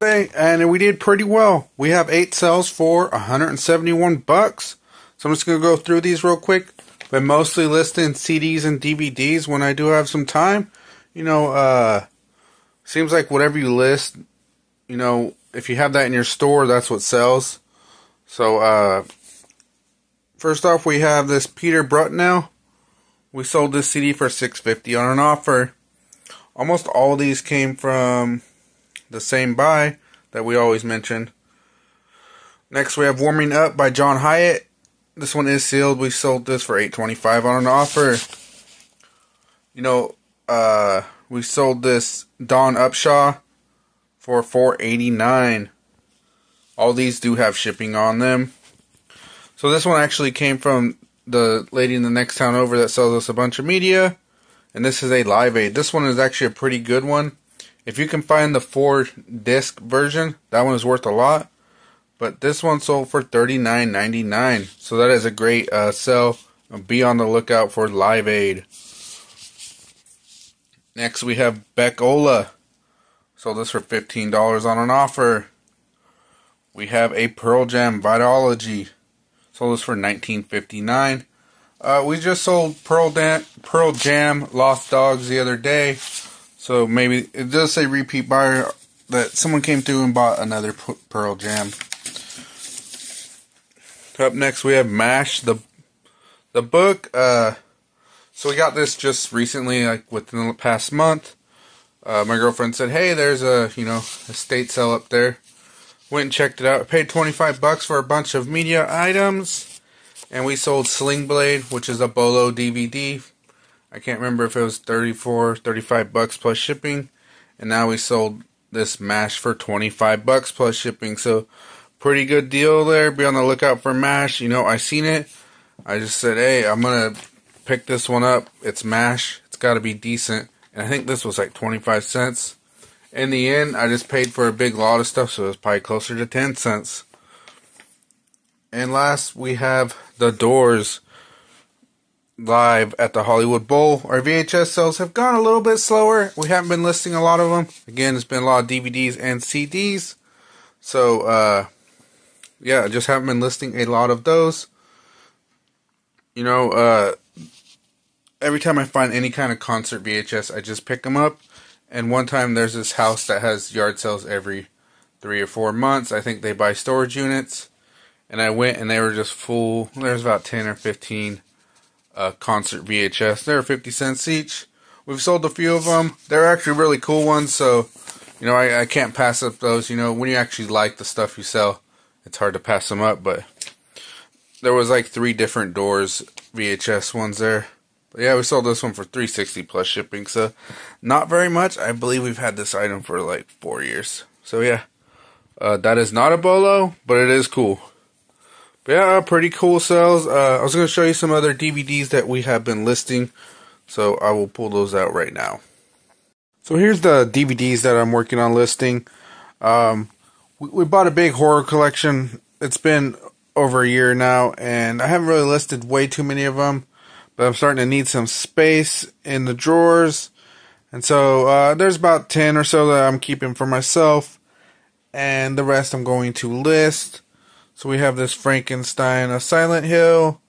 Thursday, and we did pretty well. We have 8 sales for $171. So I'm just going to go through these real quick. Been mostly listing CDs and DVDs when I do have some time. Seems like whatever you list, if you have that in your store, that's what sells. So, first off, we have this Peter Brutnell. We sold this CD for $6.50 on an offer. Almost all these came from the same buy that we always mention. Next, we have Warming Up by John Hyatt. This one is sealed. We sold this for $8.25 on an offer. We sold this Dawn Upshaw for $4.89. All these do have shipping on them. So this one actually came from the lady in the next town over that sells us a bunch of media. And this is a Live Aid. This one is actually a pretty good one. If you can find the 4-disc version, that one is worth a lot. But this one sold for $39.99. So that is a great sell. Be on the lookout for Live Aid. Next we have Beck Ola. Sold this for $15 on an offer. We have a Pearl Jam Vitalogy. Sold this for $19.59. We just sold Pearl Jam Lost Dogs the other day. So maybe it does say repeat buyer that someone came through and bought another Pearl Jam. Up next we have MASH, the book. So we got this just recently, like within the past month. My girlfriend said, "Hey, there's a estate sale up there." Went and checked it out. I paid $25 for a bunch of media items, and we sold Sling Blade, which is a Bolo DVD. I can't remember if it was $35 plus shipping, and now we sold this MASH for $25 plus shipping. So pretty good deal there. Be on the lookout for MASH. I seen it. I just said, "Hey, I'm gonna pick this one up. It's MASH. It's got to be decent." And I think this was like 25 cents. In the end, I just paid for a big lot of stuff, so it was probably closer to 10 cents. And last, we have The Doors live at the Hollywood Bowl. Our VHS sales have gone a little bit slower. We haven't been listing a lot of them. Again, it's been a lot of DVDs and CDs. So, I just haven't been listing a lot of those. Every time I find any kind of concert VHS, I just pick them up. And one time there's this house that has yard sales every 3 or 4 months. I think they buy storage units. And I went and they were just full. There's about 10 or 15 concert VHS. They're 50 cents each. We've sold a few of them. They're actually really cool ones. So, I can't pass up those. When you actually like the stuff you sell, it's hard to pass them up. But there was like 3 different Doors VHS ones there. But yeah, we sold this one for $3.60 plus shipping. So not very much. I believe we've had this item for like 4 years. So yeah, that is not a Bolo, but it is cool. But yeah, pretty cool sales. I was going to show you some other DVDs that we have been listing. So I will pull those out right now. So here's the DVDs that I'm working on listing. We bought a big horror collection. It's been over a year now, and I haven't really listed way too many of them. But I'm starting to need some space in the drawers. And so there's about 10 or so that I'm keeping for myself. And the rest I'm going to list. So we have this Frankenstein, a Silent Hill,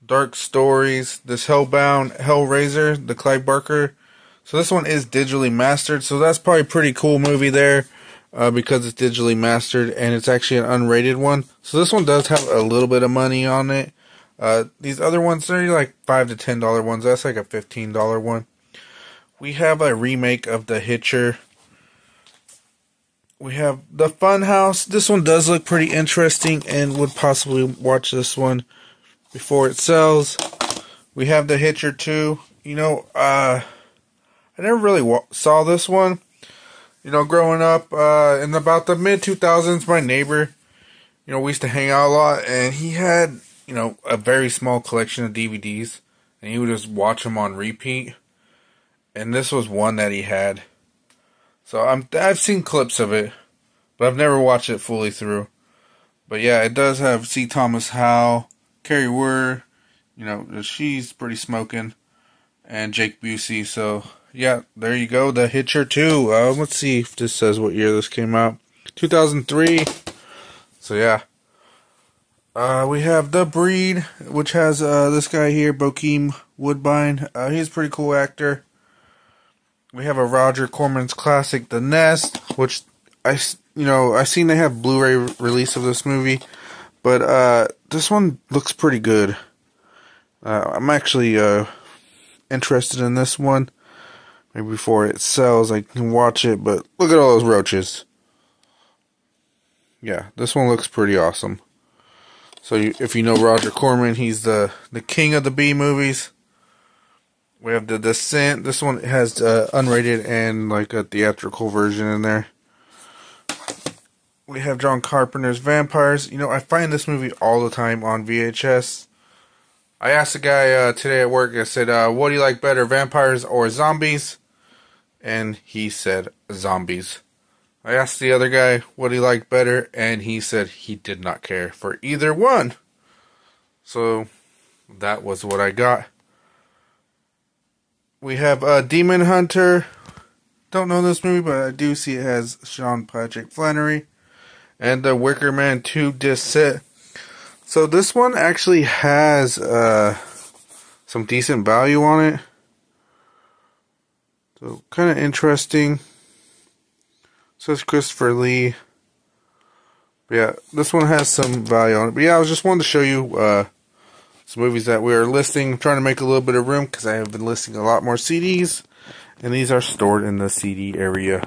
Dark Stories, this Hellbound, Hellraiser, the Clive Barker. So this one is digitally mastered. So that's probably a pretty cool movie there. Because it's digitally mastered. And it's actually an unrated one. So this one does have a little bit of money on it. These other ones, they're like $5 to $10 ones. That's like a $15 one. We have a remake of The Hitcher. We have The Funhouse. This one does look pretty interesting and would possibly watch this one before it sells. We have The Hitcher 2. I never really saw this one. Growing up in about the mid-2000s, my neighbor, we used to hang out a lot, and he had a very small collection of DVDs, and he would just watch them on repeat. And this was one that he had. So I've seen clips of it, but I've never watched it fully through. But yeah, it does have C. Thomas Howell, Carrie Wurr, she's pretty smoking, and Jake Busey. So yeah, there you go. The Hitcher 2. Let's see if this says what year this came out. 2003. So yeah. We have The Breed, which has this guy here, Bokeem Woodbine. He's a pretty cool actor. We have a Roger Corman's classic, The Nest, which I seen they have Blu-ray release of this movie, but this one looks pretty good. I'm actually interested in this one. Maybe before it sells, I can watch it. But look at all those roaches. Yeah, this one looks pretty awesome. So if you know Roger Corman, he's the king of the B movies. We have The Descent. This one has unrated and like a theatrical version in there. We have John Carpenter's Vampires. I find this movie all the time on VHS. I asked a guy today at work, I said, what do you like better, vampires or zombies? And he said, zombies. I asked the other guy what he liked better, and he said he did not care for either one. So, that was what I got. We have Demon Hunter. Don't know this movie, but I do see it has Sean Patrick Flannery. And The Wicker Man 2 disc set. So this one actually has some decent value on it. So kind of interesting. It says Christopher Lee. But yeah, this one has some value on it. But yeah, I was just wanting to show you some movies that we are listing. I'm trying to make a little bit of room because I have been listing a lot more CDs. And these are stored in the CD area.